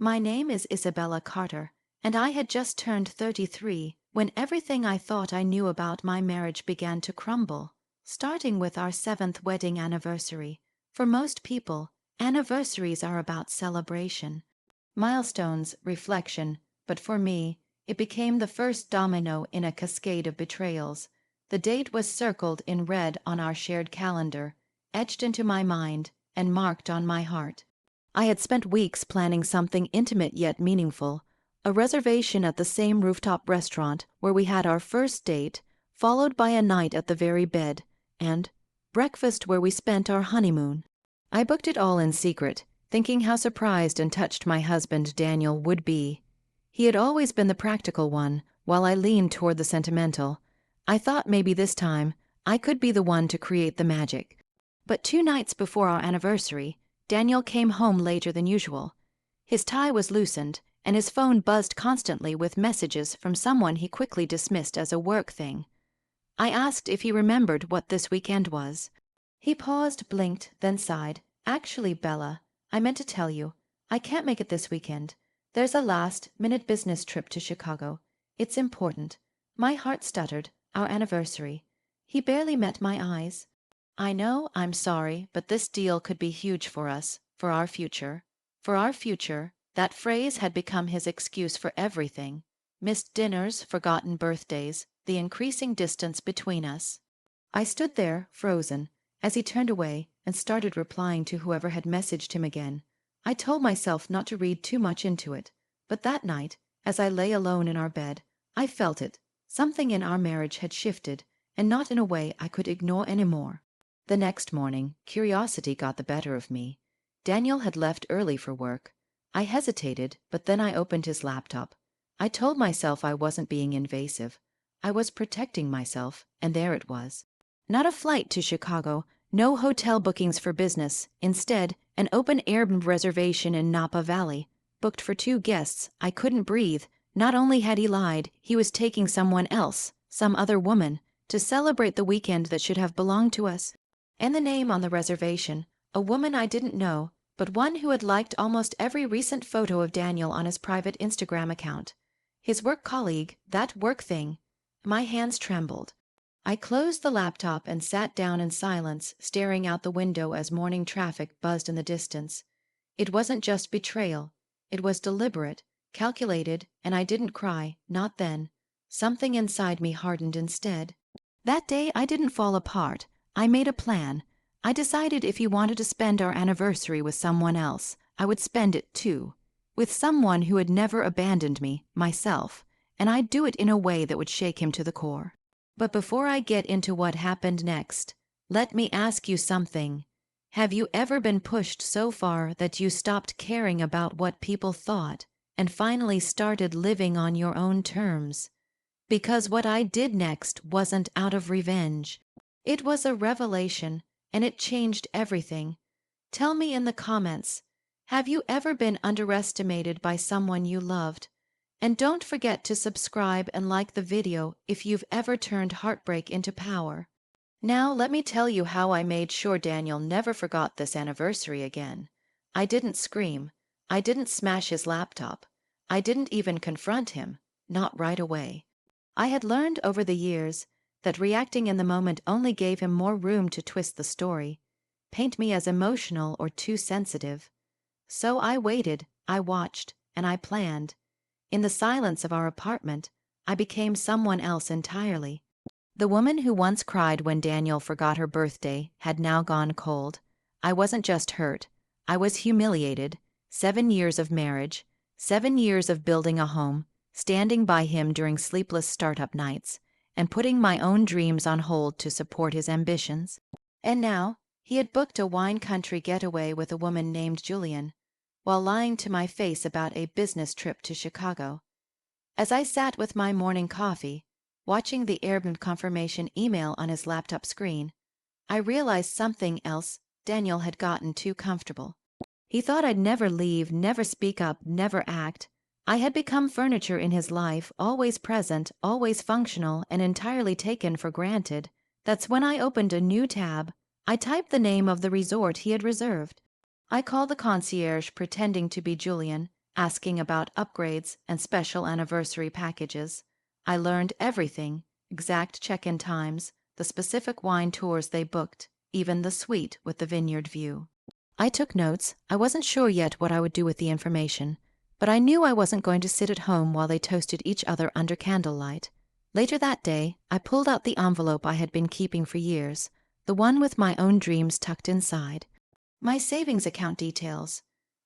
My name is Isabella Carter, and I had just turned 33 when everything I thought I knew about my marriage began to crumble, starting with our 7th wedding anniversary. For most people, anniversaries are about celebration, milestones, reflection, but for me, it became the first domino in a cascade of betrayals. The date was circled in red on our shared calendar, etched into my mind, and marked on my heart. I had spent weeks planning something intimate yet meaningful, a reservation at the same rooftop restaurant where we had our first date, followed by a night at the very bed, and breakfast where we spent our honeymoon. I booked it all in secret, thinking how surprised and touched my husband Daniel would be. He had always been the practical one, while I leaned toward the sentimental. I thought maybe this time I could be the one to create the magic. But 2 nights before our anniversary, Daniel came home later than usual. His tie was loosened, and his phone buzzed constantly with messages from someone he quickly dismissed as a work thing. I asked if he remembered what this weekend was. He paused, blinked, then sighed. Actually, Bella, I meant to tell you, I can't make it this weekend. There's a last-minute business trip to Chicago. It's important. My heart stuttered. Our anniversary. He barely met my eyes. I know, I'm sorry, but this deal could be huge for us, for our future. For our future, that phrase had become his excuse for everything. Missed dinners, forgotten birthdays, the increasing distance between us. I stood there, frozen, as he turned away and started replying to whoever had messaged him again. I told myself not to read too much into it, but that night, as I lay alone in our bed, I felt it. Something in our marriage had shifted, and not in a way I could ignore anymore. The next morning, curiosity got the better of me. Daniel had left early for work. I hesitated, but then I opened his laptop. I told myself I wasn't being invasive. I was protecting myself, and there it was. Not a flight to Chicago, no hotel bookings for business. Instead, an open-air reservation in Napa Valley, booked for 2 guests. I couldn't breathe. Not only had he lied, he was taking someone else, some other woman, to celebrate the weekend that should have belonged to us. And the name on the reservation, a woman I didn't know, but one who had liked almost every recent photo of Daniel on his private Instagram account. His work colleague, that work thing. My hands trembled. I closed the laptop and sat down in silence, staring out the window as morning traffic buzzed in the distance. It wasn't just betrayal. It was deliberate, calculated, and I didn't cry, not then. Something inside me hardened instead. That day I didn't fall apart. I made a plan. I decided if he wanted to spend our anniversary with someone else, I would spend it too. With someone who had never abandoned me, myself, and I'd do it in a way that would shake him to the core. But before I get into what happened next, let me ask you something. Have you ever been pushed so far that you stopped caring about what people thought and finally started living on your own terms? Because what I did next wasn't out of revenge. It was a revelation, and it changed everything. Tell me in the comments, have you ever been underestimated by someone you loved? And don't forget to subscribe and like the video if you've ever turned heartbreak into power. Now let me tell you how I made sure Daniel never forgot this anniversary again. I didn't scream. I didn't smash his laptop. I didn't even confront him, not right away. I had learned over the years that reacting in the moment only gave him more room to twist the story, paint me as emotional or too sensitive. So I waited, I watched, and I planned. In the silence of our apartment, I became someone else entirely. The woman who once cried when Daniel forgot her birthday had now gone cold. I wasn't just hurt. I was humiliated. 7 years of marriage, 7 years of building a home, standing by him during sleepless startup nights, and putting my own dreams on hold to support his ambitions. And now, he had booked a wine country getaway with a woman named Julian, while lying to my face about a business trip to Chicago. As I sat with my morning coffee, watching the Airbnb confirmation email on his laptop screen, I realized something else. Daniel had gotten too comfortable. He thought I'd never leave, never speak up, never act. I had become furniture in his life, always present, always functional, and entirely taken for granted. That's when I opened a new tab. I typed the name of the resort he had reserved. I called the concierge pretending to be Julian, asking about upgrades and special anniversary packages. I learned everything: exact check-in times, the specific wine tours they booked, even the suite with the vineyard view. I took notes. I wasn't sure yet what I would do with the information, but I knew I wasn't going to sit at home while they toasted each other under candlelight. Later that day, I pulled out the envelope I had been keeping for years, the one with my own dreams tucked inside. My savings account details.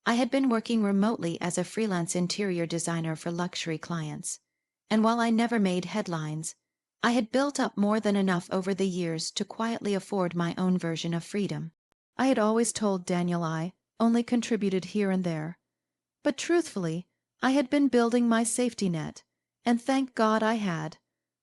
I had been working remotely as a freelance interior designer for luxury clients, and while I never made headlines, I had built up more than enough over the years to quietly afford my own version of freedom. I had always told Daniel I only contributed here and there, but truthfully, I had been building my safety net, and thank God I had.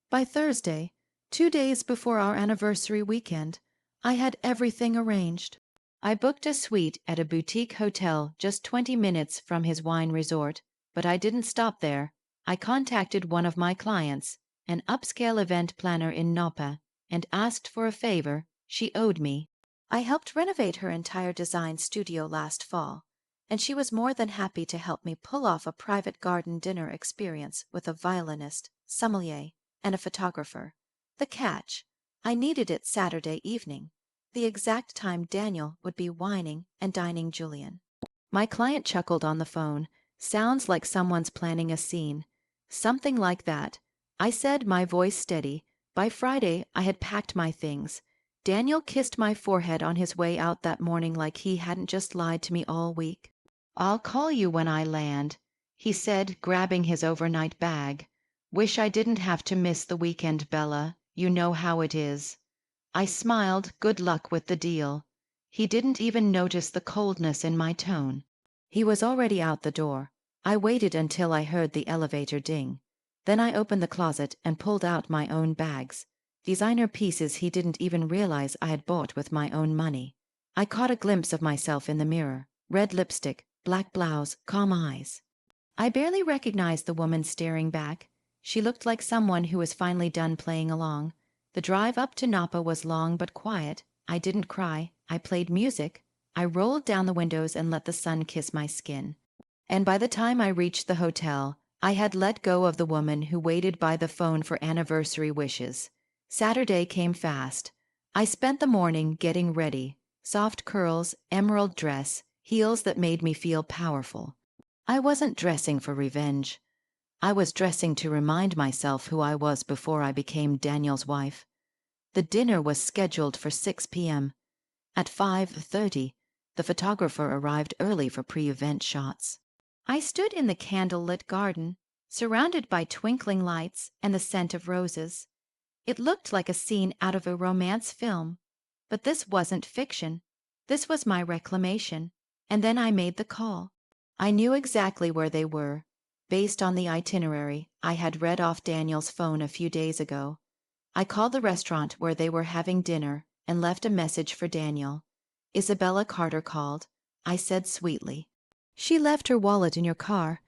By Thursday, 2 days before our anniversary weekend, I had everything arranged. I booked a suite at a boutique hotel just 20 minutes from his wine resort, but I didn't stop there. I contacted one of my clients, an upscale event planner in Napa, and asked for a favor she owed me. I helped renovate her entire design studio last fall, and she was more than happy to help me pull off a private garden dinner experience with a violinist, sommelier, and a photographer. The catch: I needed it Saturday evening, the exact time Daniel would be wining and dining Julian. My client chuckled on the phone. Sounds like someone's planning a scene. Something like that, I said, my voice steady. By Friday, I had packed my things. Daniel kissed my forehead on his way out that morning like he hadn't just lied to me all week. "I'll call you when I land," he said, grabbing his overnight bag. "Wish I didn't have to miss the weekend, Bella. You know how it is." I smiled, good luck with the deal. He didn't even notice the coldness in my tone. He was already out the door. I waited until I heard the elevator ding. Then I opened the closet and pulled out my own bags. Designer pieces he didn't even realize I had bought with my own money. I caught a glimpse of myself in the mirror. Red lipstick, black blouse, calm eyes. I barely recognized the woman staring back. She looked like someone who was finally done playing along. The drive up to Napa was long but quiet. I didn't cry. I played music. I rolled down the windows and let the sun kiss my skin. And by the time I reached the hotel, I had let go of the woman who waited by the phone for anniversary wishes. Saturday came fast. I spent the morning getting ready. Soft curls, emerald dress, heels that made me feel powerful. I wasn't dressing for revenge. I was dressing to remind myself who I was before I became Daniel's wife. The dinner was scheduled for 6 p.m. At 5:30, the photographer arrived early for pre-event shots. I stood in the candle-lit garden, surrounded by twinkling lights and the scent of roses. It looked like a scene out of a romance film, but this wasn't fiction. This was my reclamation. And then I made the call. I knew exactly where they were, based on the itinerary I had read off Daniel's phone a few days ago. I called the restaurant where they were having dinner and left a message for Daniel. Isabella Carter called. I said sweetly, "She left her wallet in your car."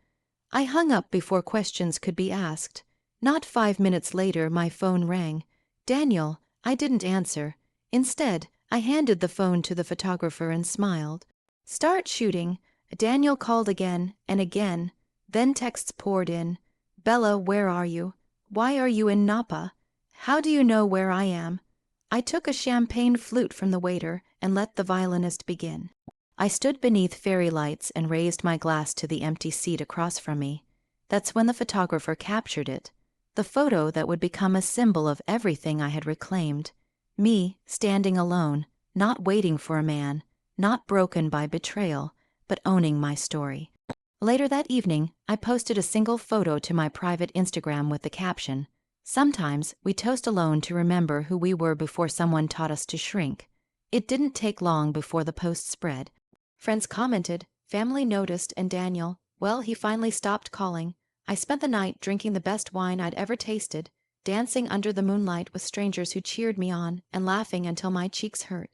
I hung up before questions could be asked. Not 5 minutes later, my phone rang. "Daniel." I didn't answer. Instead, I handed the phone to the photographer and smiled. "Start shooting." Daniel called again and again. Then texts poured in. "Bella, where are you? Why are you in Napa? How do you know where I am?" I took a champagne flute from the waiter and let the violinist begin. I stood beneath fairy lights and raised my glass to the empty seat across from me. That's when the photographer captured it. The photo that would become a symbol of everything I had reclaimed. Me, standing alone, not waiting for a man, not broken by betrayal, but owning my story. Later that evening, I posted a single photo to my private Instagram with the caption, "Sometimes we toast alone to remember who we were before someone taught us to shrink." It didn't take long before the post spread. Friends commented, family noticed, and Daniel, well, he finally stopped calling. I spent the night drinking the best wine I'd ever tasted, dancing under the moonlight with strangers who cheered me on, and laughing until my cheeks hurt.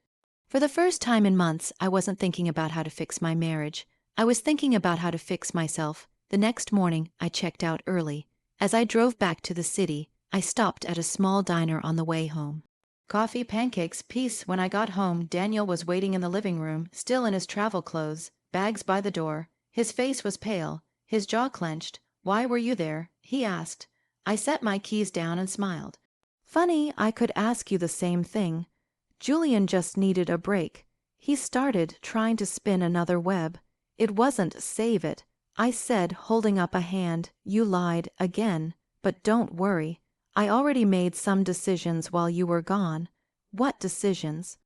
For the first time in months, I wasn't thinking about how to fix my marriage. I was thinking about how to fix myself. The next morning, I checked out early. As I drove back to the city, I stopped at a small diner on the way home. Coffee, pancakes, peace. When I got home, Daniel was waiting in the living room, still in his travel clothes, bags by the door. His face was pale, His jaw clenched. "Why were you there?" he asked. I set my keys down and smiled. "Funny, I could ask you the same thing. Julian just needed a break." He started trying to spin another web. "It wasn't save it," I said, holding up a hand. "You lied again. But don't worry. I already made some decisions while you were gone." "What decisions?"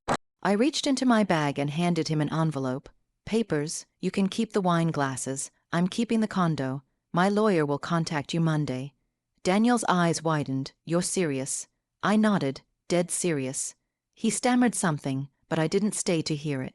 I reached into my bag and handed him an envelope. "Papers. You can keep the wine glasses. I'm keeping the condo. My lawyer will contact you Monday." Daniel's eyes widened. "You're serious?" I nodded, dead serious. He stammered something, but I didn't stay to hear it.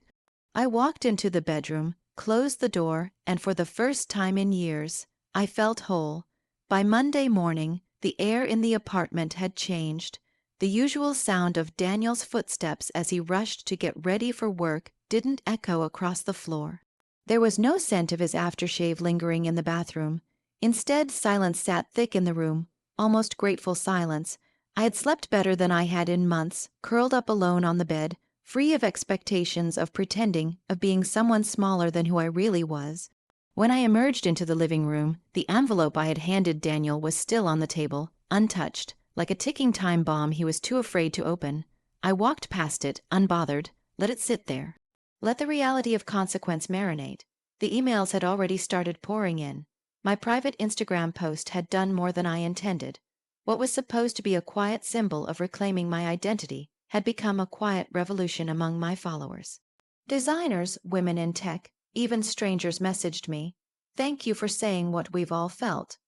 I walked into the bedroom, closed the door, and for the first time in years, I felt whole. By Monday morning, the air in the apartment had changed. The usual sound of Daniel's footsteps as he rushed to get ready for work didn't echo across the floor. There was no scent of his aftershave lingering in the bathroom. Instead, silence sat thick in the room, almost grateful silence. I had slept better than I had in months, curled up alone on the bed, free of expectations of pretending, of being someone smaller than who I really was. When I emerged into the living room, the envelope I had handed Daniel was still on the table, untouched, like a ticking time bomb he was too afraid to open. I walked past it, unbothered, let it sit there. Let the reality of consequence marinate. The emails had already started pouring in. My private Instagram post had done more than I intended. What was supposed to be a quiet symbol of reclaiming my identity had become a quiet revolution among my followers. Designers, women in tech, even strangers messaged me. "Thank you for saying what we've all felt.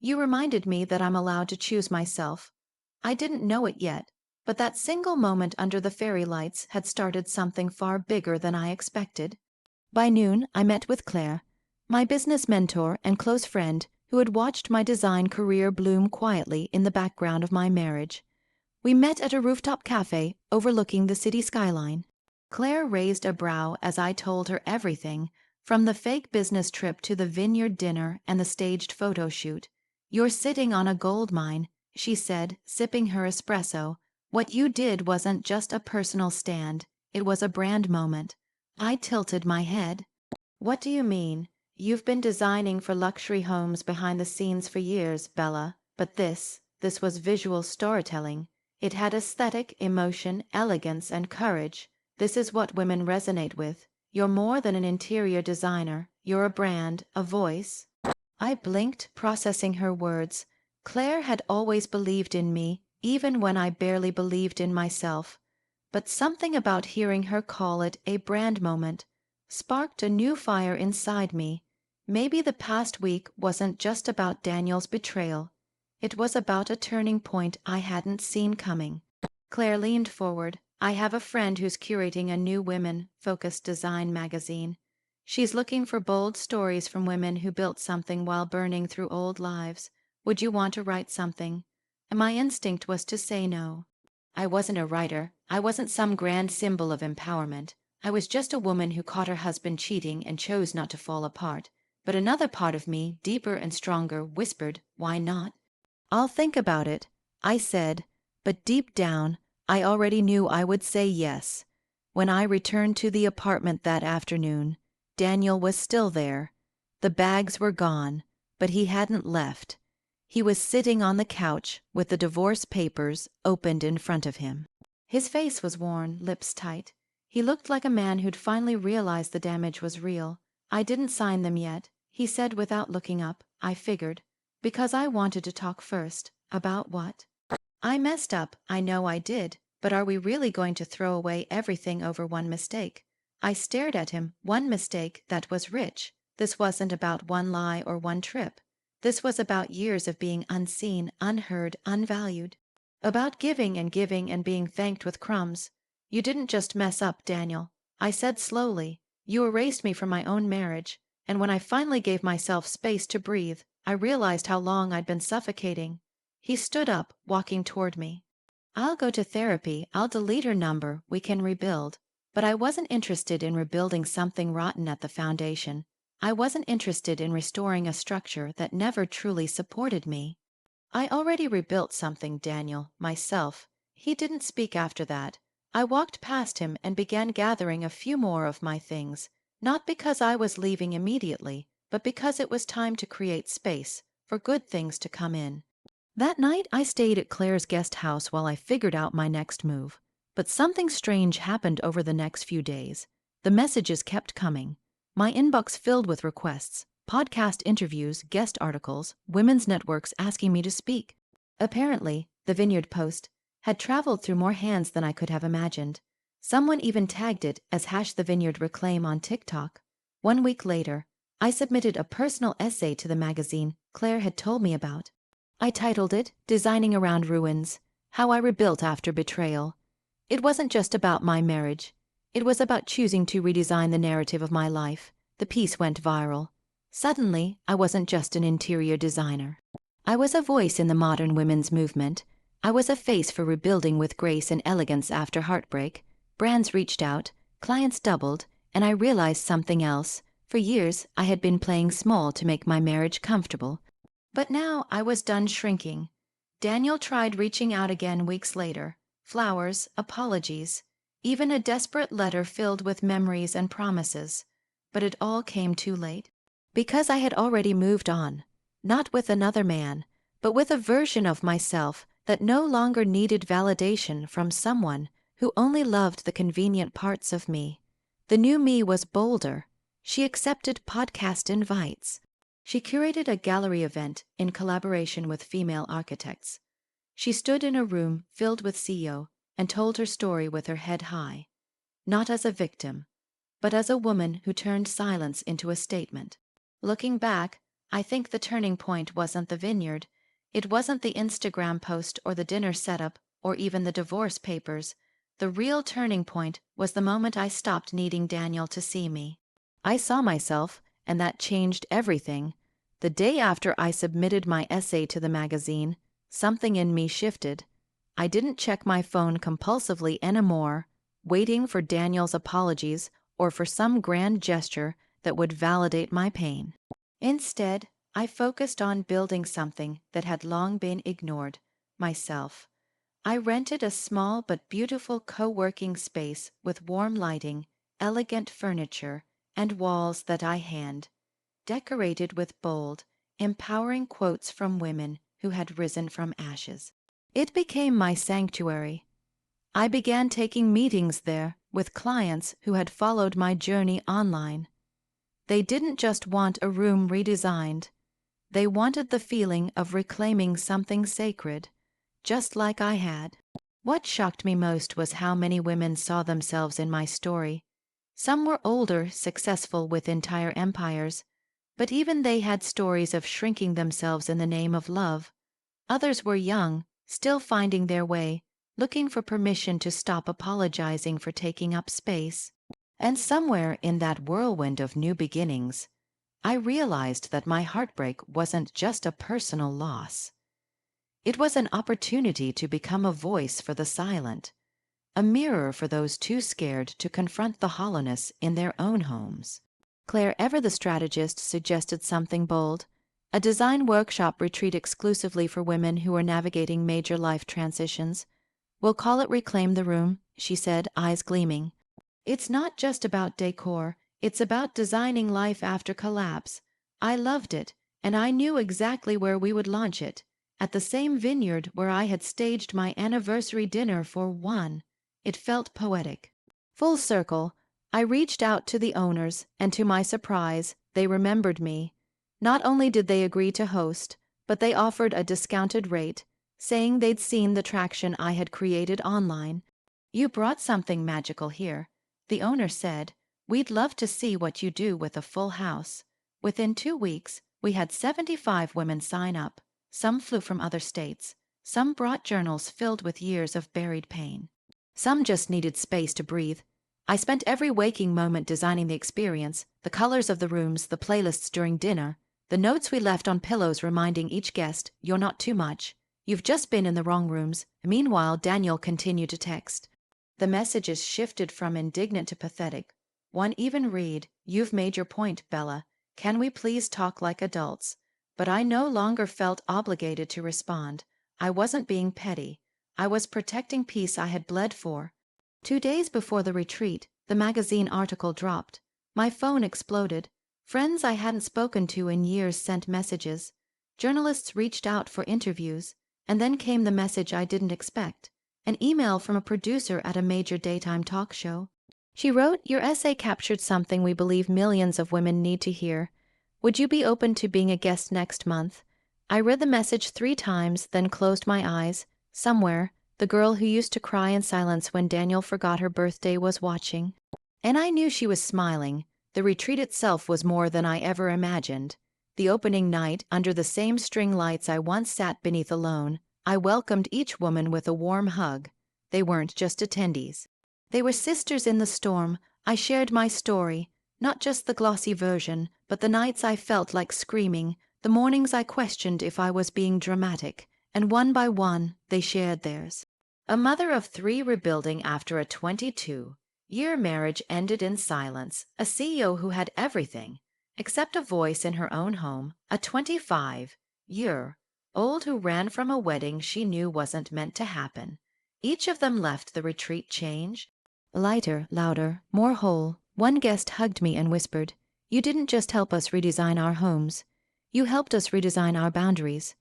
You reminded me that I'm allowed to choose myself." I didn't know it yet, but that single moment under the fairy lights had started something far bigger than I expected. By noon, I met with Claire, my business mentor and close friend who had watched my design career bloom quietly in the background of my marriage. We met at a rooftop cafe overlooking the city skyline. Claire raised a brow as I told her everything, from the fake business trip to the vineyard dinner and the staged photo shoot. "You're sitting on a gold mine," she said, sipping her espresso. "What you did wasn't just a personal stand, it was a brand moment." I tilted my head. "What do you mean? You've been designing for luxury homes behind the scenes for years, Bella, but this was visual storytelling. It had aesthetic, emotion, elegance, and courage. This is what women resonate with. You're more than an interior designer. You're a brand, a voice." I blinked, processing her words. Claire had always believed in me, even when I barely believed in myself. But something about hearing her call it a brand moment sparked a new fire inside me. Maybe the past week wasn't just about Daniel's betrayal. It was about a turning point I hadn't seen coming. Claire leaned forward. "I have a friend who's curating a new women-focused design magazine. She's looking for bold stories from women who built something while burning through old lives. Would you want to write something?" And my instinct was to say no. I wasn't a writer. I wasn't some grand symbol of empowerment. I was just a woman who caught her husband cheating and chose not to fall apart. But another part of me, deeper and stronger, whispered, "Why not?" "I'll think about it," I said, but deep down, I already knew I would say yes. When I returned to the apartment that afternoon, Daniel was still there. The bags were gone, but he hadn't left. He was sitting on the couch with the divorce papers opened in front of him. His face was worn, lips tight. He looked like a man who'd finally realized the damage was real. "I didn't sign them yet," he said without looking up. I figured. "Because I wanted to talk first." "About what?" "I messed up, I know I did, but are we really going to throw away everything over one mistake?" I stared at him. One mistake that was rich. This wasn't about one lie or one trip. This was about years of being unseen, unheard, unvalued. About giving and being thanked with crumbs. "You didn't just mess up, Daniel," I said slowly. "You erased me from my own marriage, and when I finally gave myself space to breathe, I realized how long I'd been suffocating." He stood up, walking toward me. "I'll go to therapy, I'll delete her number, we can rebuild." But I wasn't interested in rebuilding something rotten at the foundation. I wasn't interested in restoring a structure that never truly supported me. "I already rebuilt something, Daniel, myself." He didn't speak after that. I walked past him and began gathering a few more of my things, not because I was leaving immediately, but because it was time to create space for good things to come in. That night, I stayed at Claire's guest house while I figured out my next move. But something strange happened over the next few days. The messages kept coming. My inbox filled with requests, podcast interviews, guest articles, women's networks asking me to speak. Apparently, the Vineyard Post had traveled through more hands than I could have imagined. Someone even tagged it as #TheVineyardReclaim on TikTok. 1 week later, I submitted a personal essay to the magazine Claire had told me about. I titled it, Designing Around Ruins, How I Rebuilt After Betrayal. It wasn't just about my marriage. It was about choosing to redesign the narrative of my life. The piece went viral. Suddenly, I wasn't just an interior designer. I was a voice in the modern women's movement. I was a face for rebuilding with grace and elegance after heartbreak. Brands reached out, clients doubled, and I realized something else. For years, I had been playing small to make my marriage comfortable. But now I was done shrinking. Daniel tried reaching out again weeks later. Flowers, apologies, even a desperate letter filled with memories and promises. But it all came too late. Because I had already moved on. Not with another man, but with a version of myself that no longer needed validation from someone who only loved the convenient parts of me. The new me was bolder. She accepted podcast invites. She curated a gallery event in collaboration with female architects. She stood in a room filled with CEO and told her story with her head high, not as a victim, but as a woman who turned silence into a statement. Looking back, I think the turning point wasn't the vineyard. It wasn't the Instagram post or the dinner setup or even the divorce papers. The real turning point was the moment I stopped needing Daniel to see me. I saw myself, and that changed everything. The day after I submitted my essay to the magazine, something in me shifted. I didn't check my phone compulsively anymore, waiting for Daniel's apologies or for some grand gesture that would validate my pain. Instead, I focused on building something that had long been ignored, myself. I rented a small but beautiful co-working space with warm lighting, elegant furniture, and walls that I decorated with bold, empowering quotes from women who had risen from ashes. It became my sanctuary. I began taking meetings there with clients who had followed my journey online. They didn't just want a room redesigned. They wanted the feeling of reclaiming something sacred, just like I had. What shocked me most was how many women saw themselves in my story. Some were older, successful with entire empires, but even they had stories of shrinking themselves in the name of love. Others were young, still finding their way, looking for permission to stop apologizing for taking up space. And somewhere in that whirlwind of new beginnings, I realized that my heartbreak wasn't just a personal loss. It was an opportunity to become a voice for the silent, a mirror for those too scared to confront the hollowness in their own homes. Claire, ever the strategist, suggested something bold, a design workshop retreat exclusively for women who are navigating major life transitions. We'll call it Reclaim the Room, she said, eyes gleaming. It's not just about decor, it's about designing life after collapse. I loved it, and I knew exactly where we would launch it, at the same vineyard where I had staged my anniversary dinner for one. It felt poetic. Full circle, I reached out to the owners, and to my surprise, they remembered me. Not only did they agree to host, but they offered a discounted rate, saying they'd seen the traction I had created online. You brought something magical here, the owner said. We'd love to see what you do with a full house. Within 2 weeks, we had 75 women sign up. Some flew from other states. Some brought journals filled with years of buried pain. Some just needed space to breathe. I spent every waking moment designing the experience, the colors of the rooms, the playlists during dinner, the notes we left on pillows reminding each guest, "You're not too much. You've just been in the wrong rooms." Meanwhile, Daniel continued to text. The messages shifted from indignant to pathetic. One even read, "You've made your point, Bella. Can we please talk like adults?" But I no longer felt obligated to respond. I wasn't being petty. I was protecting peace I had bled for. 2 days before the retreat, the magazine article dropped. My phone exploded. Friends I hadn't spoken to in years sent messages. Journalists reached out for interviews, and then came the message I didn't expect, an email from a producer at a major daytime talk show. She wrote, "Your essay captured something we believe millions of women need to hear. Would you be open to being a guest next month?" I read the message 3 times, then closed my eyes. Somewhere, the girl who used to cry in silence when Daniel forgot her birthday was watching. And I knew she was smiling. The retreat itself was more than I ever imagined. The opening night, under the same string lights I once sat beneath alone, I welcomed each woman with a warm hug. They weren't just attendees. They were sisters in the storm. I shared my story, not just the glossy version, but the nights I felt like screaming, the mornings I questioned if I was being dramatic, and one by one, they shared theirs. A mother of 3 rebuilding after a 22-year marriage ended in silence, a CEO who had everything except a voice in her own home, a 25-year-old who ran from a wedding she knew wasn't meant to happen. Each of them left the retreat changed. Lighter, louder, more whole. One guest hugged me and whispered, "You didn't just help us redesign our homes. You helped us redesign our boundaries."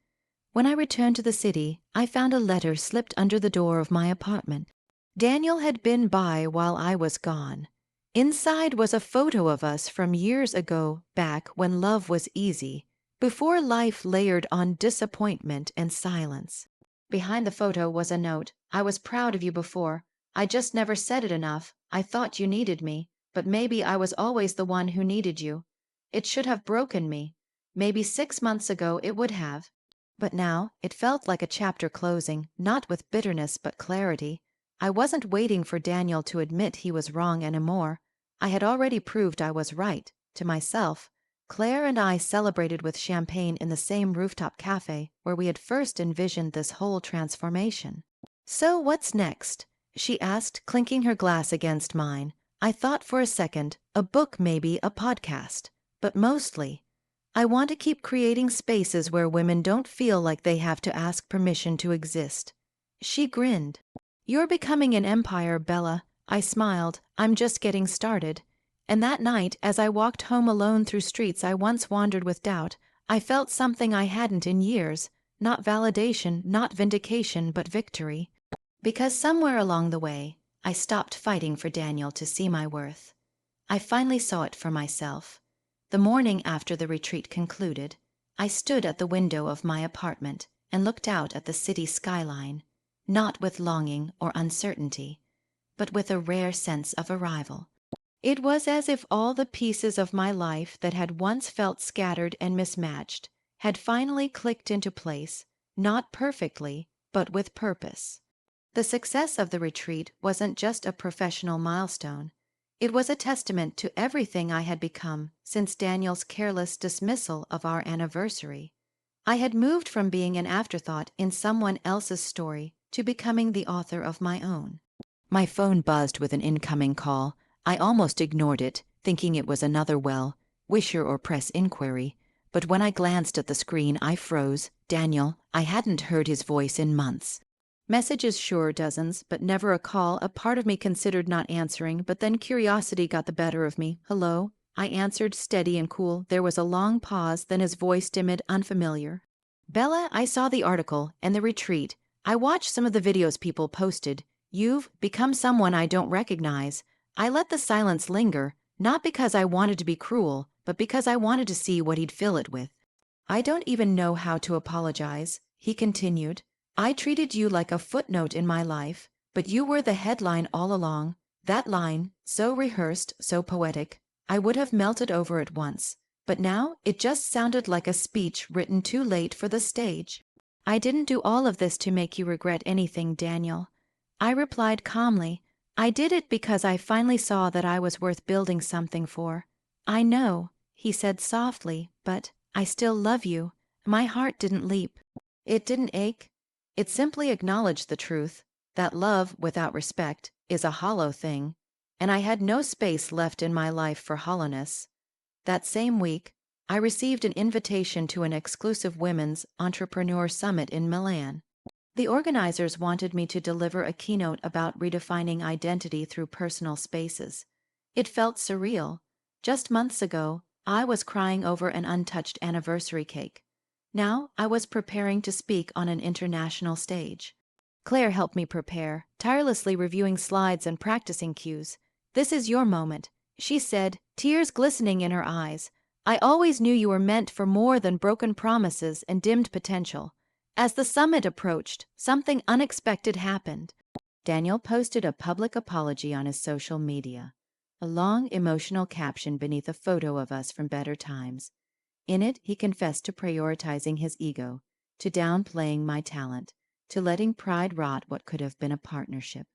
When I returned to the city, I found a letter slipped under the door of my apartment. Daniel had been by while I was gone. Inside was a photo of us from years ago, back when love was easy, before life layered on disappointment and silence. Behind the photo was a note, "I was proud of you before. I just never said it enough. I thought you needed me, but maybe I was always the one who needed you. It should have broken me. Maybe 6 months ago it would have. But now it felt like a chapter closing, not with bitterness but clarity. I wasn't waiting for Daniel to admit he was wrong anymore. I had already proved I was right, to myself. Claire and I celebrated with champagne in the same rooftop cafe where we had first envisioned this whole transformation. "So what's next?" she asked, clinking her glass against mine. I thought for a second, a book maybe, a podcast. But mostly, I want to keep creating spaces where women don't feel like they have to ask permission to exist. She grinned. "You're becoming an empire, Bella." I smiled. "I'm just getting started." And that night, as I walked home alone through streets I once wandered with doubt, I felt something I hadn't in years. Not validation, not vindication, but victory. Because somewhere along the way, I stopped fighting for Daniel to see my worth. I finally saw it for myself. The morning after the retreat concluded, I stood at the window of my apartment and looked out at the city skyline, not with longing or uncertainty, but with a rare sense of arrival. It was as if all the pieces of my life that had once felt scattered and mismatched had finally clicked into place, not perfectly, but with purpose. The success of the retreat wasn't just a professional milestone. It was a testament to everything I had become since Daniel's careless dismissal of our anniversary. I had moved from being an afterthought in someone else's story to becoming the author of my own. My phone buzzed with an incoming call. I almost ignored it, thinking it was another wisher or press inquiry. But when I glanced at the screen, I froze. Daniel, I hadn't heard his voice in months. Messages, sure, dozens, but never a call. A part of me considered not answering, but then curiosity got the better of me. "Hello?" I answered, steady and cool. There was a long pause, then his voice timid, unfamiliar. "Bella, I saw the article and the retreat. I watched some of the videos people posted. You've become someone I don't recognize." I let the silence linger, not because I wanted to be cruel, but because I wanted to see what he'd fill it with. "I don't even know how to apologize," he continued. "I treated you like a footnote in my life, but you were the headline all along. That line, so rehearsed, so poetic, I would have melted over it once. But now it just sounded like a speech written too late for the stage." "I didn't do all of this to make you regret anything, Daniel," I replied calmly. "I did it because I finally saw that I was worth building something for." "I know," he said softly, "but I still love you." My heart didn't leap. It didn't ache. It simply acknowledged the truth that love without respect is a hollow thing, and I had no space left in my life for hollowness. That same week, I received an invitation to an exclusive women's entrepreneur summit in Milan. The organizers wanted me to deliver a keynote about redefining identity through personal spaces. It felt surreal. Just months ago, I was crying over an untouched anniversary cake. Now I was preparing to speak on an international stage. Claire helped me prepare, tirelessly reviewing slides and practicing cues. "This is your moment," she said, tears glistening in her eyes. "I always knew you were meant for more than broken promises and dimmed potential." As the summit approached, something unexpected happened. Daniel posted a public apology on his social media, a long emotional caption beneath a photo of us from better times. In it, he confessed to prioritizing his ego, to downplaying my talent, to letting pride rot what could have been a partnership.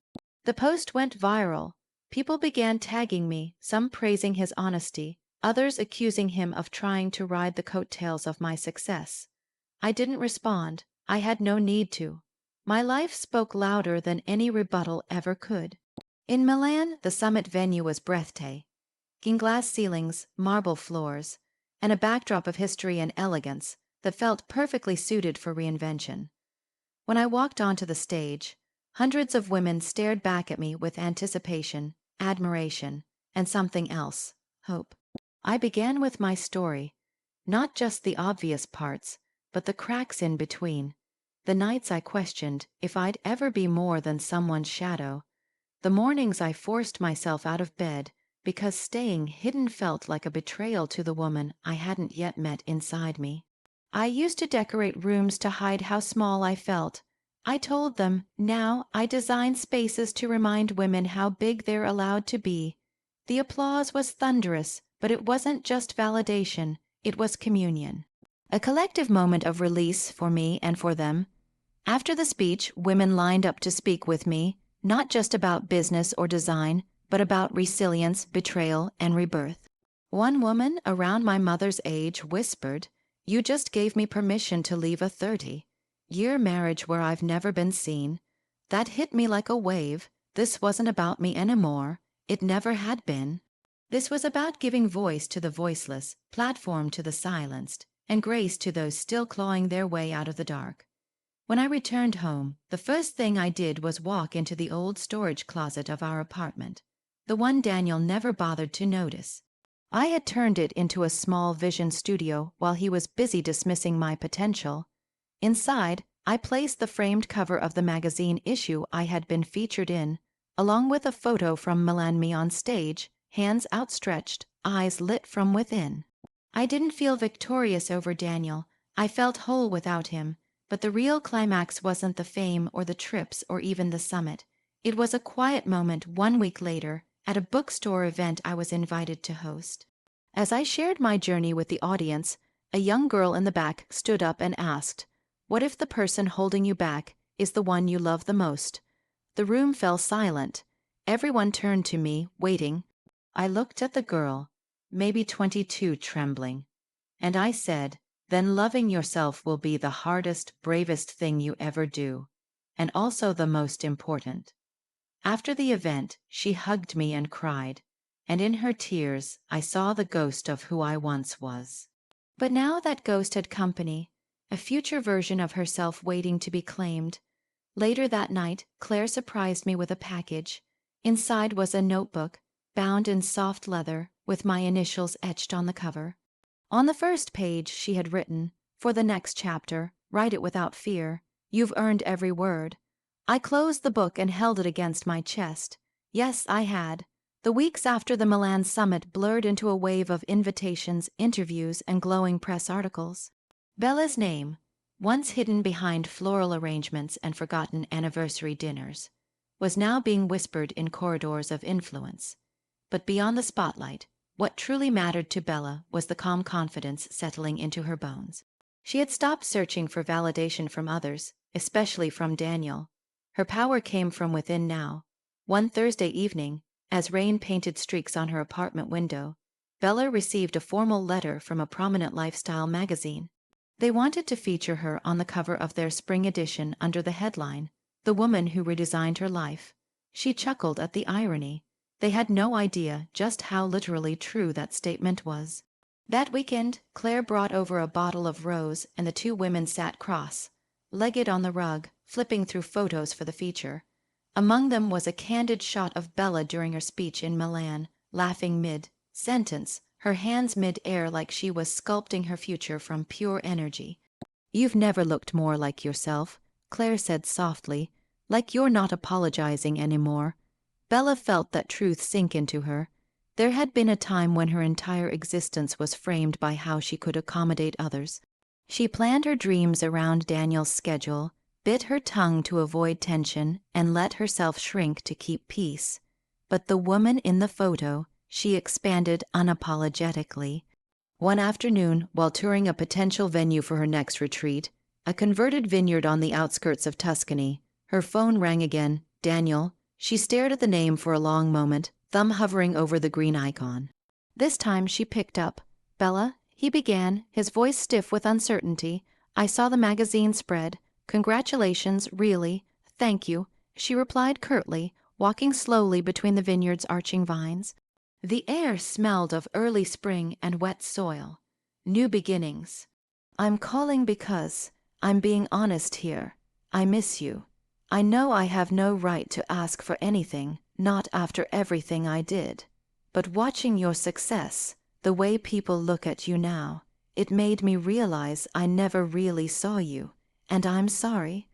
The post went viral. People began tagging me, some praising his honesty, others accusing him of trying to ride the coattails of my success. I didn't respond. I had no need to. My life spoke louder than any rebuttal ever could. In Milan, the summit venue was breathtaking. Glass ceilings, marble floors, and a backdrop of history and elegance that felt perfectly suited for reinvention. When I walked onto the stage, hundreds of women stared back at me with anticipation, admiration, and something else, hope. I began with my story, not just the obvious parts, but the cracks in between. The nights I questioned if I'd ever be more than someone's shadow. The mornings I forced myself out of bed because staying hidden felt like a betrayal to the woman I hadn't yet met inside me. I used to decorate rooms to hide how small I felt. I told them, now I design spaces to remind women how big they're allowed to be. The applause was thunderous, but it wasn't just validation, it was communion. A collective moment of release for me and for them. After the speech, women lined up to speak with me, not just about business or design, but about resilience, betrayal, and rebirth. One woman, around my mother's age, whispered, "You just gave me permission to leave a 30-year marriage where I've never been seen." That hit me like a wave. This wasn't about me anymore. It never had been. This was about giving voice to the voiceless, platform to the silenced, and grace to those still clawing their way out of the dark. When I returned home, the first thing I did was walk into the old storage closet of our apartment, the one Daniel never bothered to notice. I had turned it into a small vision studio while he was busy dismissing my potential. Inside, I placed the framed cover of the magazine issue I had been featured in, along with a photo from Milan me on stage, hands outstretched, eyes lit from within. I didn't feel victorious over Daniel. I felt whole without him. But the real climax wasn't the fame or the trips or even the summit. It was a quiet moment 1 week later at a bookstore event I was invited to host. As I shared my journey with the audience, a young girl in the back stood up and asked, "What if the person holding you back is the one you love the most?" The room fell silent. Everyone turned to me, waiting. I looked at the girl, maybe 22, trembling, and I said, "Then loving yourself will be the hardest, bravest thing you ever do, and also the most important." After the event, she hugged me and cried, and in her tears, I saw the ghost of who I once was. But now that ghost had company, a future version of herself waiting to be claimed. Later that night, Claire surprised me with a package. Inside was a notebook, bound in soft leather, with my initials etched on the cover. On the first page, she had written, "For the next chapter, write it without fear. You've earned every word." I closed the book and held it against my chest. Yes, I had. The weeks after the Milan summit blurred into a wave of invitations, interviews, and glowing press articles. Bella's name, once hidden behind floral arrangements and forgotten anniversary dinners, was now being whispered in corridors of influence. But beyond the spotlight, what truly mattered to Bella was the calm confidence settling into her bones. She had stopped searching for validation from others, especially from Daniel. Her power came from within now. One Thursday evening, as rain painted streaks on her apartment window, Bella received a formal letter from a prominent lifestyle magazine. They wanted to feature her on the cover of their spring edition under the headline, "The Woman Who Redesigned Her Life." She chuckled at the irony. They had no idea just how literally true that statement was. That weekend, Claire brought over a bottle of rose and the two women sat cross-legged on the rug, flipping through photos for the feature. Among them was a candid shot of Bella during her speech in Milan, laughing mid-sentence, her hands mid-air like she was sculpting her future from pure energy. "You've never looked more like yourself," Claire said softly, "like you're not apologizing anymore." Bella felt that truth sink into her. There had been a time when her entire existence was framed by how she could accommodate others. She planned her dreams around Daniel's schedule, bit her tongue to avoid tension, and let herself shrink to keep peace. But the woman in the photo, she expanded unapologetically. One afternoon, while touring a potential venue for her next retreat, a converted vineyard on the outskirts of Tuscany, her phone rang again. Daniel. She stared at the name for a long moment, thumb hovering over the green icon. This time she picked up. "Bella," he began, his voice stiff with uncertainty. "I saw the magazine spread. Congratulations, really. Thank you," she replied curtly, walking slowly between the vineyard's arching vines. The air smelled of early spring and wet soil. New beginnings. "I'm calling because I'm being honest here. I miss you. I know I have no right to ask for anything, not after everything I did. But watching your success, the way people look at you now, it made me realize I never really saw you, and I'm sorry."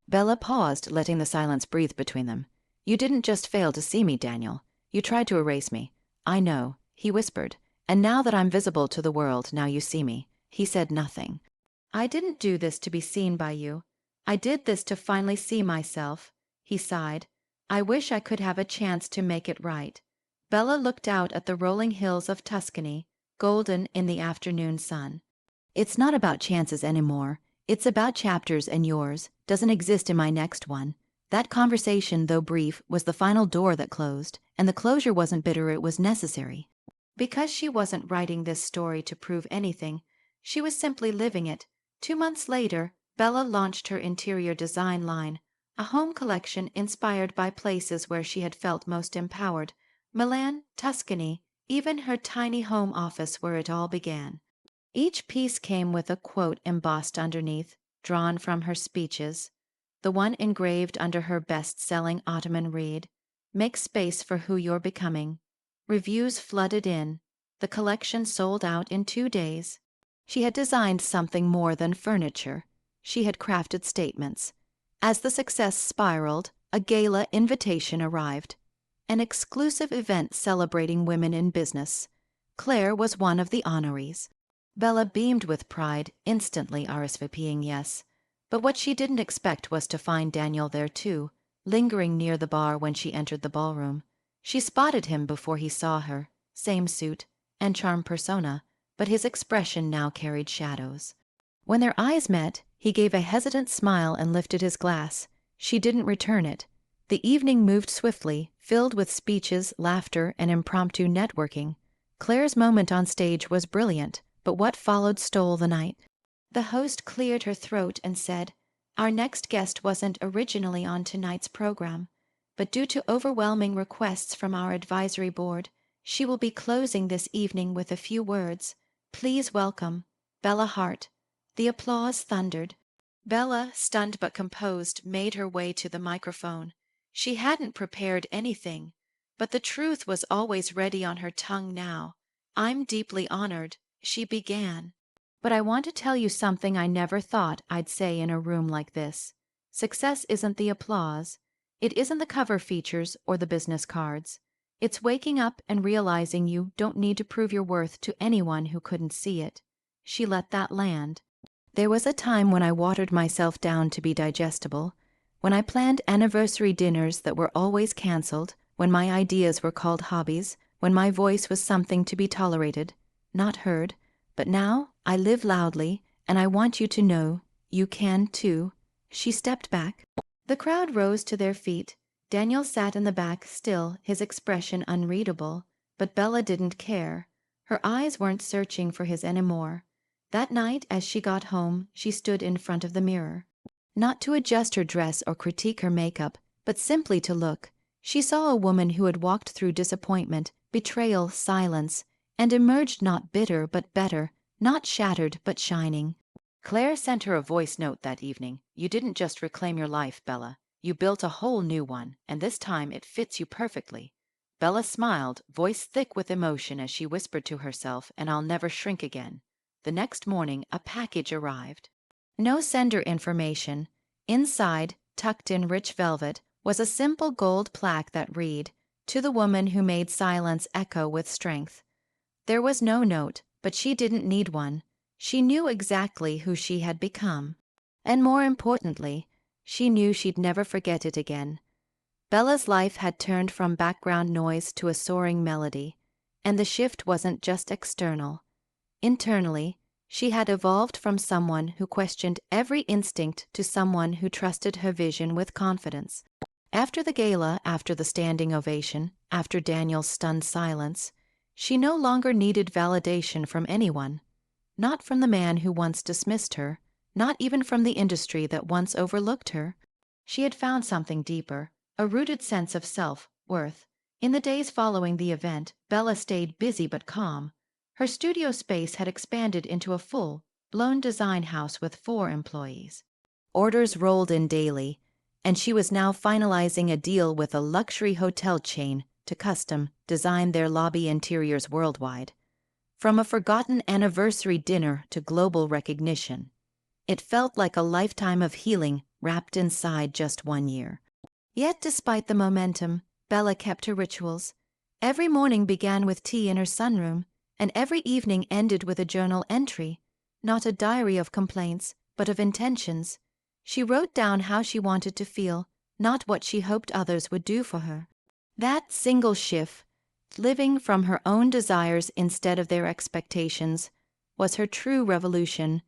Bella paused, letting the silence breathe between them. "You didn't just fail to see me, Daniel. You tried to erase me." "I know," he whispered. "And now that I'm visible to the world, now you see me." He said nothing. "I didn't do this to be seen by you. I did this to finally see myself," he sighed. "I wish I could have a chance to make it right." Bella looked out at the rolling hills of Tuscany, golden in the afternoon sun. "It's not about chances anymore. It's about chapters, and yours doesn't exist in my next one." That conversation, though brief, was the final door that closed, and the closure wasn't bitter, it was necessary. Because she wasn't writing this story to prove anything, she was simply living it. 2 months later, Bella launched her interior design line, a home collection inspired by places where she had felt most empowered: Milan, Tuscany, even her tiny home office where it all began. Each piece came with a quote embossed underneath, drawn from her speeches. The one engraved under her best-selling Ottoman read, "Make space for who you're becoming." Reviews flooded in. The collection sold out in 2 days. She had designed something more than furniture. She had crafted statements. As the success spiraled, a gala invitation arrived. An exclusive event celebrating women in business. Claire was one of the honorees. Bella beamed with pride, instantly RSVPing yes. But what she didn't expect was to find Daniel there too, lingering near the bar when she entered the ballroom. She spotted him before he saw her, same suit and charm persona, but his expression now carried shadows. When their eyes met, he gave a hesitant smile and lifted his glass. She didn't return it. The evening moved swiftly, filled with speeches, laughter, and impromptu networking. Claire's moment on stage was brilliant, but what followed stole the night. The host cleared her throat and said, "Our next guest wasn't originally on tonight's program, but due to overwhelming requests from our advisory board, she will be closing this evening with a few words. Please welcome Bella Hart." The applause thundered. Bella, stunned but composed, made her way to the microphone. She hadn't prepared anything, but the truth was always ready on her tongue now. "I'm deeply honored," she began. "But I want to tell you something I never thought I'd say in a room like this. Success isn't the applause. It isn't the cover features or the business cards. It's waking up and realizing you don't need to prove your worth to anyone who couldn't see it." She let that land. "There was a time when I watered myself down to be digestible, when I planned anniversary dinners that were always canceled, when my ideas were called hobbies, when my voice was something to be tolerated, not heard. But now I live loudly, and I want you to know you can too." She stepped back. The crowd rose to their feet. Daniel sat in the back, still, his expression unreadable. But Bella didn't care. Her eyes weren't searching for his anymore. That night, as she got home, she stood in front of the mirror. Not to adjust her dress or critique her makeup, but simply to look. She saw a woman who had walked through disappointment, betrayal, silence, and emerged not bitter but better, not shattered but shining. Claire sent her a voice note that evening. "You didn't just reclaim your life, Bella. You built a whole new one, and this time it fits you perfectly." Bella smiled, voice thick with emotion as she whispered to herself, "And I'll never shrink again." The next morning, a package arrived. No sender information. Inside, tucked in rich velvet, was a simple gold plaque that read, "To the woman who made silence echo with strength." There was no note, but she didn't need one. She knew exactly who she had become. And more importantly, she knew she'd never forget it again. Bella's life had turned from background noise to a soaring melody, and the shift wasn't just external. Internally, she had evolved from someone who questioned every instinct to someone who trusted her vision with confidence. After the gala, after the standing ovation, after Daniel's stunned silence, she no longer needed validation from anyone. Not from the man who once dismissed her, not even from the industry that once overlooked her. She had found something deeper, a rooted sense of self-worth. In the days following the event, Bella stayed busy but calm. Her studio space had expanded into a full-blown design house with 4 employees. Orders rolled in daily, and she was now finalizing a deal with a luxury hotel chain to custom design their lobby interiors worldwide. From a forgotten anniversary dinner to global recognition, it felt like a lifetime of healing wrapped inside just 1 year. Yet despite the momentum, Bella kept her rituals. Every morning began with tea in her sunroom, and every evening ended with a journal entry, not a diary of complaints, but of intentions. She wrote down how she wanted to feel, not what she hoped others would do for her. That single shift, living from her own desires instead of their expectations, was her true revolution.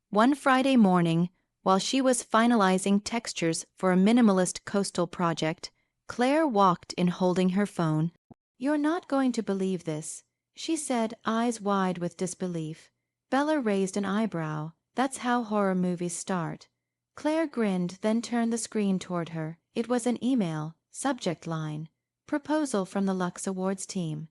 One Friday morning, while she was finalizing textures for a minimalist coastal project, Claire walked in holding her phone. "You're not going to believe this," she said, eyes wide with disbelief. Bella raised an eyebrow. "That's how horror movies start." Claire grinned, then turned the screen toward her. It was an email, subject line, "Proposal from the Lux Awards team."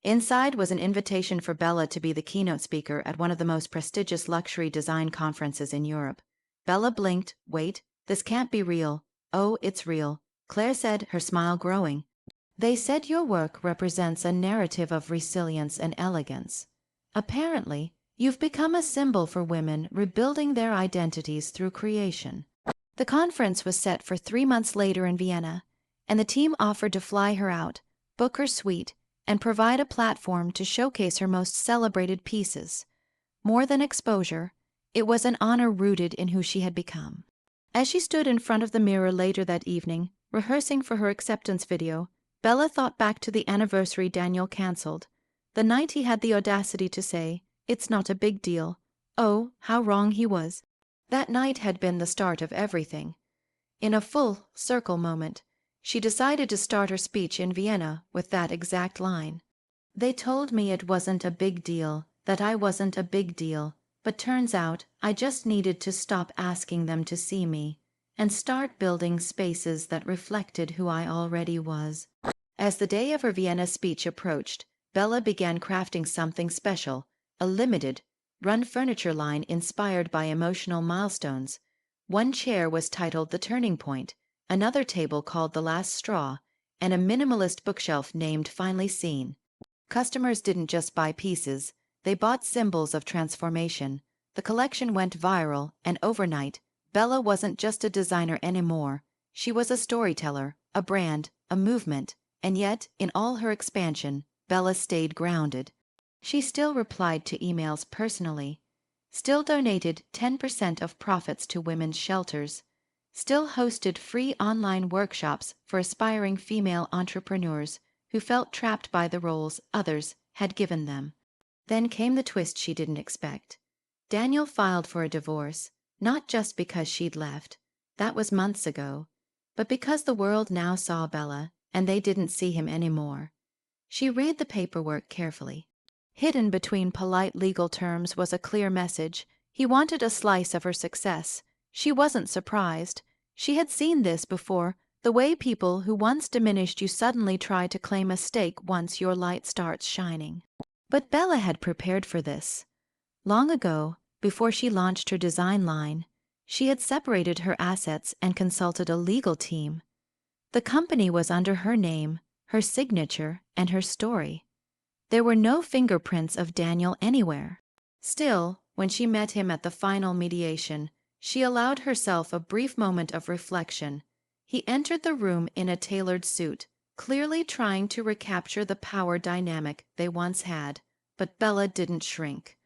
Inside was an invitation for Bella to be the keynote speaker at one of the most prestigious luxury design conferences in Europe. Bella blinked. "Wait, this can't be real." "Oh, it's real," Claire said, her smile growing. "They said your work represents a narrative of resilience and elegance. Apparently, you've become a symbol for women rebuilding their identities through creation." The conference was set for 3 months later in Vienna, and the team offered to fly her out, book her suite, and provide a platform to showcase her most celebrated pieces. More than exposure, it was an honor rooted in who she had become. As she stood in front of the mirror later that evening, rehearsing for her acceptance video, Bella thought back to the anniversary Daniel canceled, the night he had the audacity to say, "It's not a big deal." Oh, how wrong he was. That night had been the start of everything. In a full circle moment, she decided to start her speech in Vienna with that exact line. "They told me it wasn't a big deal, that I wasn't a big deal, but turns out I just needed to stop asking them to see me and start building spaces that reflected who I already was." As the day of her Vienna speech approached, Bella began crafting something special, a limited run furniture line inspired by emotional milestones. One chair was titled The Turning Point, another table called The Last Straw, and a minimalist bookshelf named Finally Seen. Customers didn't just buy pieces, they bought symbols of transformation. The collection went viral, and overnight, Bella wasn't just a designer anymore. She was a storyteller, a brand, a movement, and yet, in all her expansion, Bella stayed grounded. She still replied to emails personally, still donated 10% of profits to women's shelters, still hosted free online workshops for aspiring female entrepreneurs who felt trapped by the roles others had given them. Then came the twist she didn't expect. Daniel filed for a divorce, not just because she'd left, that was months ago, but because the world now saw Bella, and they didn't see him anymore. She read the paperwork carefully. Hidden between polite legal terms was a clear message. He wanted a slice of her success. She wasn't surprised. She had seen this before, the way people who once diminished you suddenly try to claim a stake once your light starts shining. But Bella had prepared for this. Long ago, before she launched her design line, she had separated her assets and consulted a legal team. The company was under her name, her signature, and her story. There were no fingerprints of Daniel anywhere. Still, when she met him at the final mediation, she allowed herself a brief moment of reflection. He entered the room in a tailored suit, clearly trying to recapture the power dynamic they once had, but Bella didn't shrink.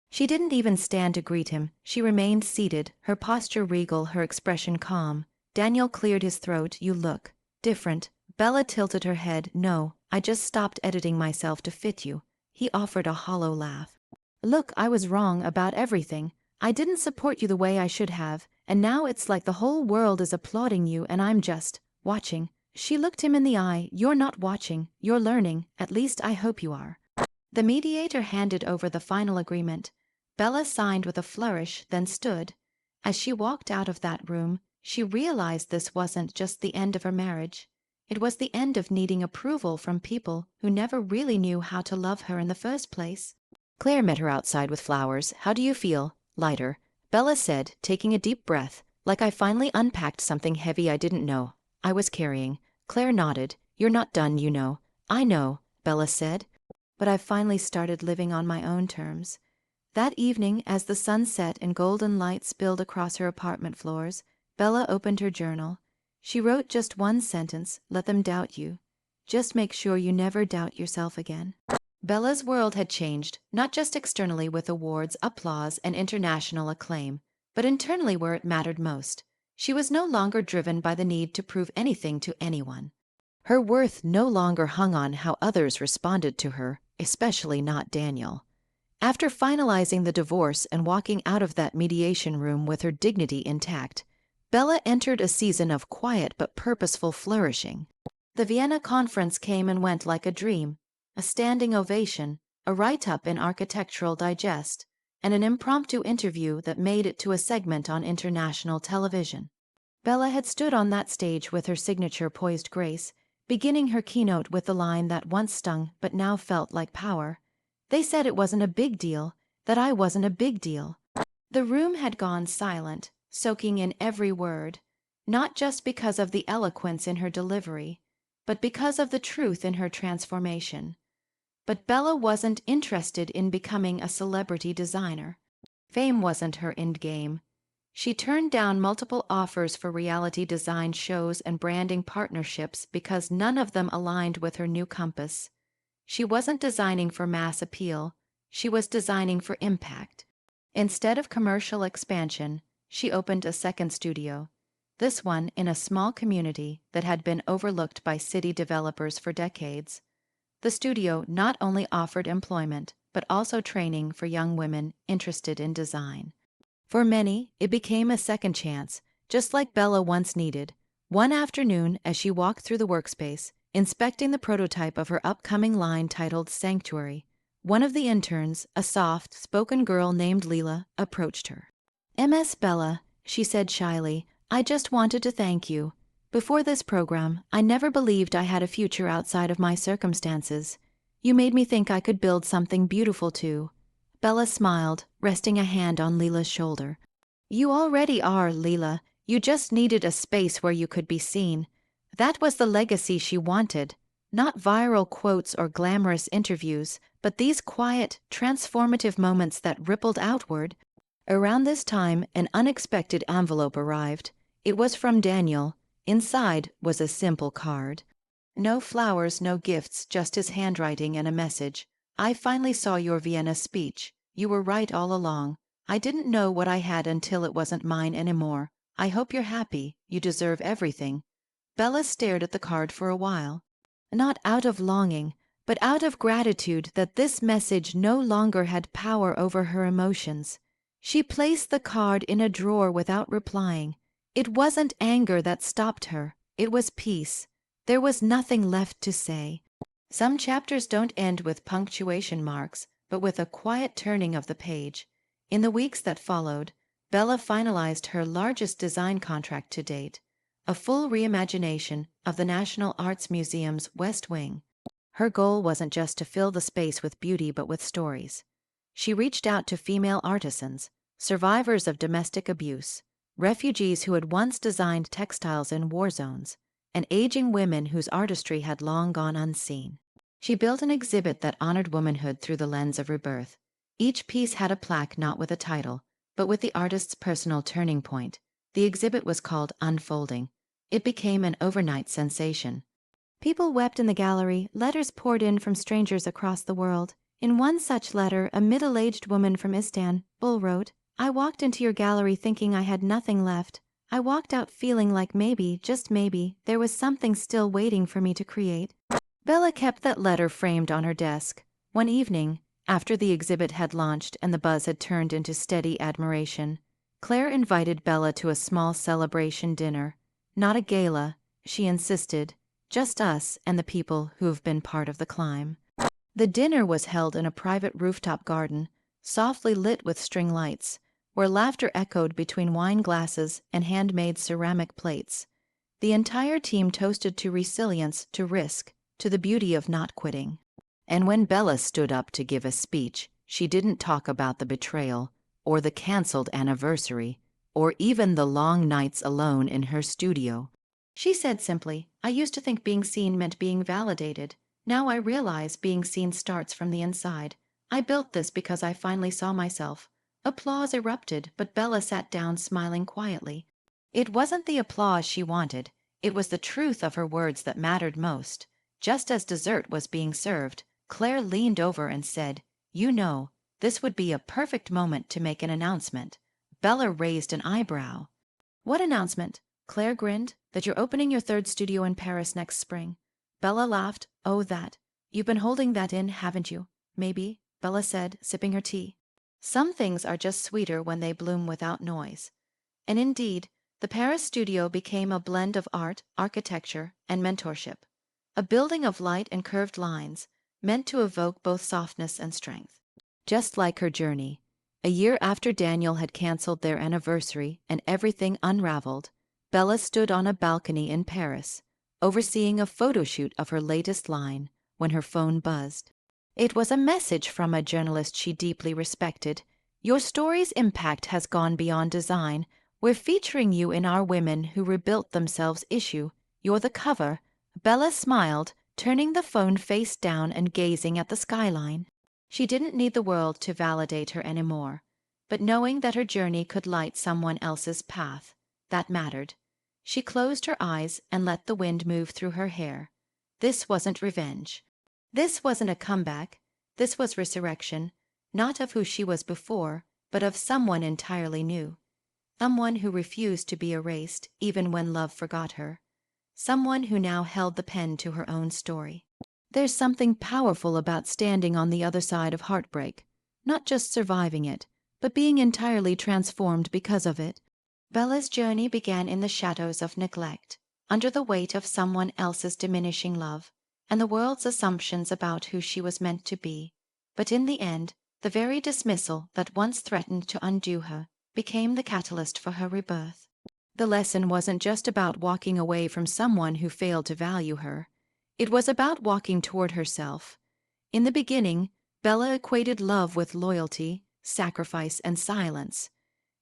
She didn't even stand to greet him. She remained seated, her posture regal, her expression calm. Daniel cleared his throat. "You look different." Bella tilted her head. "No, I just stopped editing myself to fit you." He offered a hollow laugh. "Look, I was wrong about everything. I didn't support you the way I should have, and now it's like the whole world is applauding you and I'm just watching." She looked him in the eye. "You're not watching, you're learning. At least I hope you are." The mediator handed over the final agreement. Bella signed with a flourish, then stood. As she walked out of that room, she realized this wasn't just the end of her marriage. It was the end of needing approval from people who never really knew how to love her in the first place. Claire met her outside with flowers. "How do you feel?" "Lighter," Bella said, taking a deep breath. "Like I finally unpacked something heavy I didn't know I was carrying." Claire nodded. "You're not done, you know." "I know," Bella said. "But I've finally started living on my own terms." That evening, as the sun set and golden light spilled across her apartment floors, Bella opened her journal. She wrote just one sentence: "Let them doubt you. Just make sure you never doubt yourself again." Bella's world had changed, not just externally with awards, applause, and international acclaim, but internally where it mattered most. She was no longer driven by the need to prove anything to anyone. Her worth no longer hung on how others responded to her, especially not Daniel. After finalizing the divorce and walking out of that mediation room with her dignity intact, Bella entered a season of quiet but purposeful flourishing. The Vienna conference came and went like a dream. A standing ovation, a write-up in Architectural Digest, and an impromptu interview that made it to a segment on international television. Bella had stood on that stage with her signature poised grace, beginning her keynote with the line that once stung but now felt like power. "They said it wasn't a big deal, that I wasn't a big deal." The room had gone silent, soaking in every word, not just because of the eloquence in her delivery, but because of the truth in her transformation. But Bella wasn't interested in becoming a celebrity designer. Fame wasn't her end game. She turned down multiple offers for reality design shows and branding partnerships because none of them aligned with her new compass. She wasn't designing for mass appeal, she was designing for impact. Instead of commercial expansion, she opened a second studio, this one in a small community that had been overlooked by city developers for decades. The studio not only offered employment, but also training for young women interested in design. For many, it became a second chance, just like Bella once needed. One afternoon, as she walked through the workspace, inspecting the prototype of her upcoming line titled Sanctuary, one of the interns, a soft-spoken girl named Leela, approached her. "Ms. Bella," she said shyly, "I just wanted to thank you. Before this program, I never believed I had a future outside of my circumstances. You made me think I could build something beautiful too." Bella smiled, resting a hand on Leela's shoulder. "You already are, Leela. You just needed a space where you could be seen." That was the legacy she wanted. Not viral quotes or glamorous interviews, but these quiet, transformative moments that rippled outward. Around this time, an unexpected envelope arrived. It was from Daniel. Inside was a simple card. No flowers, no gifts, just his handwriting and a message. "I finally saw your Vienna speech. You were right all along. I didn't know what I had until it wasn't mine anymore. I hope you're happy. You deserve everything." Bella stared at the card for a while. Not out of longing, but out of gratitude that this message no longer had power over her emotions. She placed the card in a drawer without replying. It wasn't anger that stopped her. It was peace. There was nothing left to say. Some chapters don't end with punctuation marks, but with a quiet turning of the page. In the weeks that followed, Bella finalized her largest design contract to date, a full reimagination of the National Arts Museum's West Wing. Her goal wasn't just to fill the space with beauty but with stories. She reached out to female artisans, survivors of domestic abuse, refugees who had once designed textiles in war zones, and aging women whose artistry had long gone unseen. She built an exhibit that honored womanhood through the lens of rebirth. Each piece had a plaque not with a title, but with the artist's personal turning point. The exhibit was called Unfolding. It became an overnight sensation. People wept in the gallery, letters poured in from strangers across the world. In one such letter, a middle-aged woman from Istanbul wrote, "I walked into your gallery thinking I had nothing left. I walked out feeling like maybe, just maybe, there was something still waiting for me to create." Bella kept that letter framed on her desk. One evening, after the exhibit had launched and the buzz had turned into steady admiration, Claire invited Bella to a small celebration dinner. Not a gala, she insisted, just us and the people who have been part of the climb. The dinner was held in a private rooftop garden, softly lit with string lights, where laughter echoed between wine glasses and handmade ceramic plates. The entire team toasted to resilience, to risk, to the beauty of not quitting. And when Bella stood up to give a speech, she didn't talk about the betrayal, or the cancelled anniversary, or even the long nights alone in her studio. She said simply, "I used to think being seen meant being validated. Now I realize being seen starts from the inside. I built this because I finally saw myself." Applause erupted, but Bella sat down smiling quietly. It wasn't the applause she wanted. It was the truth of her words that mattered most. Just as dessert was being served, Claire leaned over and said, "You know, this would be a perfect moment to make an announcement." Bella raised an eyebrow. "What announcement?" Claire grinned. "That you're opening your third studio in Paris next spring." Bella laughed. "Oh, that. You've been holding that in, haven't you?" "Maybe," Bella said, sipping her tea. Some things are just sweeter when they bloom without noise. And indeed, the Paris studio became a blend of art, architecture, and mentorship. A building of light and curved lines, meant to evoke both softness and strength. Just like her journey, a year after Daniel had canceled their anniversary and everything unraveled, Bella stood on a balcony in Paris, overseeing a photo shoot of her latest line, when her phone buzzed. It was a message from a journalist she deeply respected. "Your story's impact has gone beyond design. We're featuring you in our Women Who Rebuilt Themselves issue. You're the cover." Bella smiled, turning the phone face down and gazing at the skyline. She didn't need the world to validate her anymore, but knowing that her journey could light someone else's path, that mattered. She closed her eyes and let the wind move through her hair. This wasn't revenge. This wasn't a comeback. This was resurrection, not of who she was before, but of someone entirely new. Someone who refused to be erased even when love forgot her. Someone who now held the pen to her own story. There's something powerful about standing on the other side of heartbreak, not just surviving it, but being entirely transformed because of it. Bella's journey began in the shadows of neglect, under the weight of someone else's diminishing love, and the world's assumptions about who she was meant to be. But in the end, the very dismissal that once threatened to undo her became the catalyst for her rebirth. The lesson wasn't just about walking away from someone who failed to value her. It was about walking toward herself. In the beginning, Bella equated love with loyalty, sacrifice, and silence.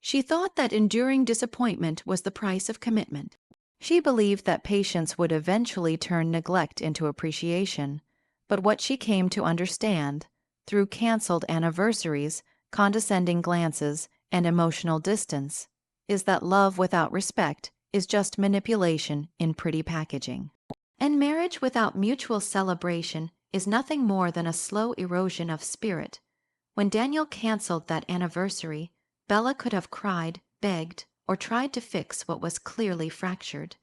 She thought that enduring disappointment was the price of commitment. She believed that patience would eventually turn neglect into appreciation. But what she came to understand, through canceled anniversaries, condescending glances, and emotional distance, is that love without respect is just manipulation in pretty packaging. And marriage without mutual celebration is nothing more than a slow erosion of spirit. When Daniel canceled that anniversary, Bella could have cried, begged, or tried to fix what was clearly fractured.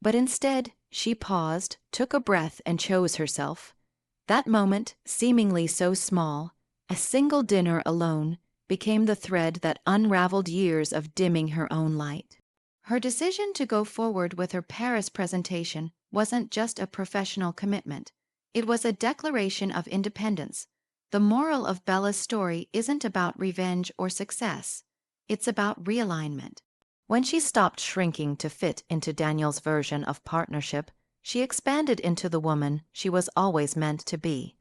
But instead, she paused, took a breath, and chose herself. That moment, seemingly so small, a single dinner alone, became the thread that unraveled years of dimming her own light. Her decision to go forward with her Paris presentation wasn't just a professional commitment. It was a declaration of independence. The moral of Bella's story isn't about revenge or success. It's about realignment. When she stopped shrinking to fit into Daniel's version of partnership, she expanded into the woman she was always meant to be.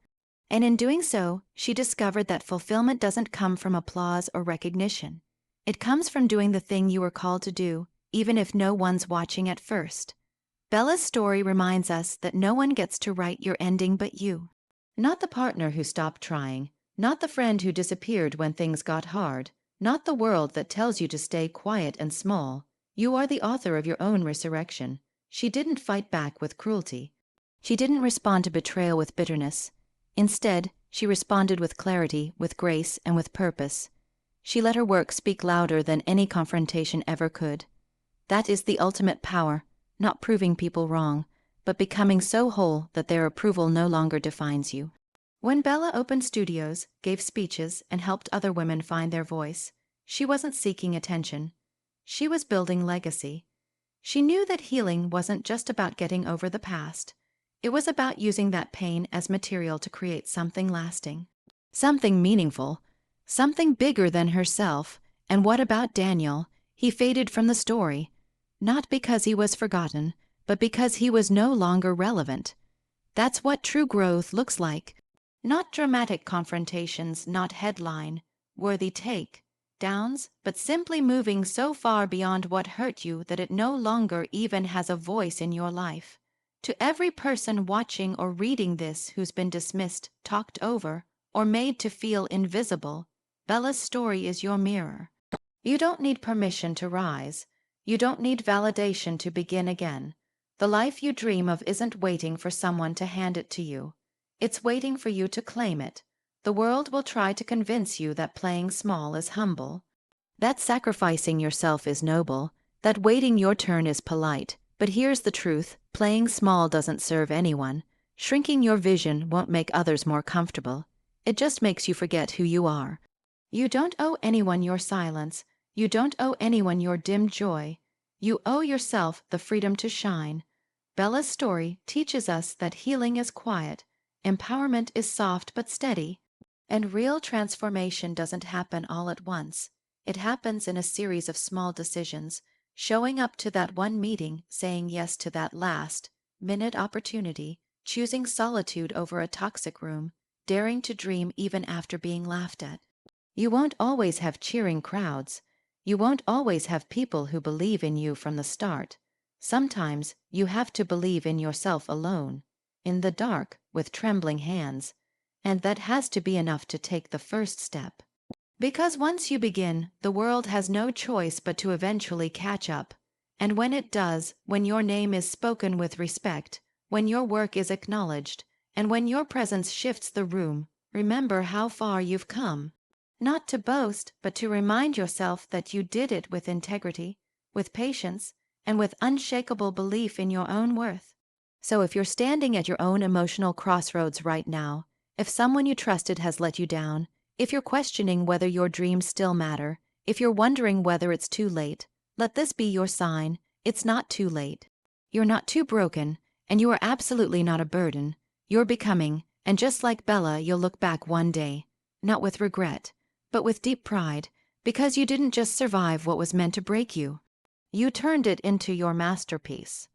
And in doing so, she discovered that fulfillment doesn't come from applause or recognition. It comes from doing the thing you were called to do, even if no one's watching at first. Bella's story reminds us that no one gets to write your ending but you. Not the partner who stopped trying, not the friend who disappeared when things got hard, not the world that tells you to stay quiet and small. You are the author of your own resurrection. She didn't fight back with cruelty. She didn't respond to betrayal with bitterness. Instead, she responded with clarity, with grace, and with purpose. She let her work speak louder than any confrontation ever could. That is the ultimate power, not proving people wrong, but becoming so whole that their approval no longer defines you. When Bella opened studios, gave speeches, and helped other women find their voice, she wasn't seeking attention. She was building legacy. She knew that healing wasn't just about getting over the past. It was about using that pain as material to create something lasting, something meaningful, something bigger than herself. And what about Daniel? He faded from the story, not because he was forgotten, but because he was no longer relevant. That's what true growth looks like. Not dramatic confrontations, not headline-worthy takedowns, but simply moving so far beyond what hurt you that it no longer even has a voice in your life. To every person watching or reading this who's been dismissed, talked over, or made to feel invisible, Bella's story is your mirror. You don't need permission to rise. You don't need validation to begin again. The life you dream of isn't waiting for someone to hand it to you. It's waiting for you to claim it. The world will try to convince you that playing small is humble, that sacrificing yourself is noble, that waiting your turn is polite. But here's the truth: playing small doesn't serve anyone. Shrinking your vision won't make others more comfortable. It just makes you forget who you are. You don't owe anyone your silence. You don't owe anyone your dim joy. You owe yourself the freedom to shine. Bella's story teaches us that healing is quiet, empowerment is soft but steady, and real transformation doesn't happen all at once. It happens in a series of small decisions, showing up to that one meeting, saying yes to that last-minute opportunity, choosing solitude over a toxic room, daring to dream even after being laughed at. You won't always have cheering crowds. You won't always have people who believe in you from the start. Sometimes you have to believe in yourself alone, in the dark, with trembling hands. And that has to be enough to take the first step. Because once you begin, the world has no choice but to eventually catch up. And when it does, when your name is spoken with respect, when your work is acknowledged, and when your presence shifts the room, remember how far you've come. Not to boast, but to remind yourself that you did it with integrity, with patience, and with unshakable belief in your own worth. So if you're standing at your own emotional crossroads right now, if someone you trusted has let you down, if you're questioning whether your dreams still matter, if you're wondering whether it's too late, let this be your sign: it's not too late. You're not too broken, and you are absolutely not a burden. You're becoming, and just like Bella, you'll look back one day, not with regret, but with deep pride, because you didn't just survive what was meant to break you. You turned it into your masterpiece.